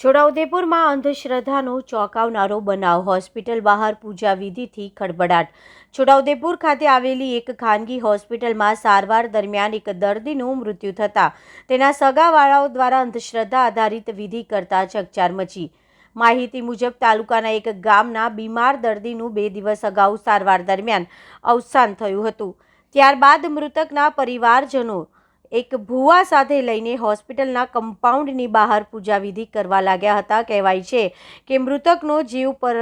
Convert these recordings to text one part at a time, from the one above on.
છોટાઉદેપુરમાં અંધશ્રદ્ધાનો ચોંકાવનારો બનાવ, હોસ્પિટલ બહાર પૂજા વિધિથી ખળભળાટ। છોટાઉદેપુર ખાતે આવેલી એક ખાનગી હોસ્પિટલમાં સારવાર દરમિયાન એક દર્દીનું મૃત્યુ થતાં તેના સગાવાળાઓ દ્વારા અંધશ્રદ્ધા આધારિત વિધિ કરતા ચકચાર મચી। માહિતી મુજબ તાલુકાના એક ગામના બીમાર દર્દીનું 2 દિવસ અગાઉ સારવાર દરમિયાન અવસાન થયું હતું। ત્યારબાદ મૃતકના પરિવારજનો એક ભુવા સાથે લઈને હોસ્પિટલના કમ્પાઉન્ડની બહાર પૂજા વિધિ કરવા લાગ્યા હતા। કહેવાય છે કે મૃતકનો જીવ પર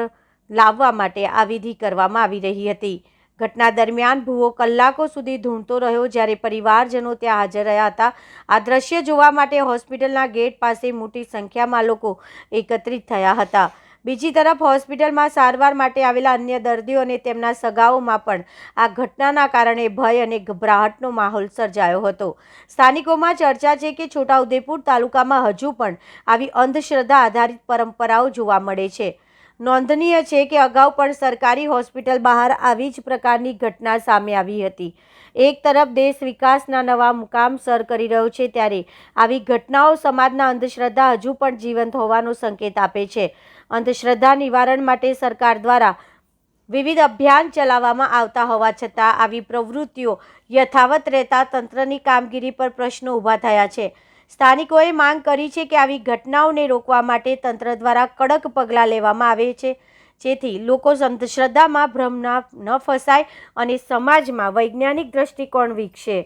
લાવવા માટે આ વિધિ કરવામાં આવી રહી હતી। ઘટના દરમિયાન ભુવો કલાકો સુધી ધૂણતો રહ્યો, જ્યારે પરિવારજનો ત્યાં હાજર રહ્યા હતા। આ દ્રશ્ય જોવા માટે હોસ્પિટલના ગેટ પાસે મોટી સંખ્યામાં લોકો એકત્રિત થયા હતા। બીજી તરફ હોસ્પિટલમાં સારવાર માટે આવેલા અન્ય દર્દીઓ અને તેમના સગાઓમાં પણ આ ઘટનાના કારણે ભય અને ગભરાટનો માહોલ સર્જાયો હતો। સ્થાનિકોમાં ચર્ચા છે કે છોટાઉદેપુર તાલુકામાં હજુ પણ આવી અંધશ્રદ્ધા આધારિત પરંપરાઓ જોવા મળે છે। નોંધનીય છે કે અગાઉ પણ સરકારી હોસ્પિટલ બહાર આવી જ પ્રકારની ઘટના સામે આવી હતી। એક તરફ દેશ વિકાસના નવા મુકામ સર કરી રહ્યો છે, ત્યારે આવી ઘટનાઓ સમાજના અંધશ્રદ્ધા હજુ પણ જીવંત હોવાનો સંકેત આપે છે। અંધશ્રદ્ધા નિવારણ માટે સરકાર દ્વારા વિવિધ અભિયાન ચલાવવામાં આવતા હોવા છતાં આવી પ્રવૃત્તિઓ યથાવત રહેતા તંત્રની કામગીરી પર પ્રશ્નો ઊભા થયા છે। સ્થાનિકોએ માંગ કરી છે કે આવી ઘટનાઓને રોકવા માટે તંત્ર દ્વારા કડક પગલાં લેવામાં આવે છે, જેથી લોકો અંધશ્રદ્ધામાં ભ્રમમાં ન ફસાય અને સમાજમાં વૈજ્ઞાનિક દ્રષ્ટિકોણ વિકસે।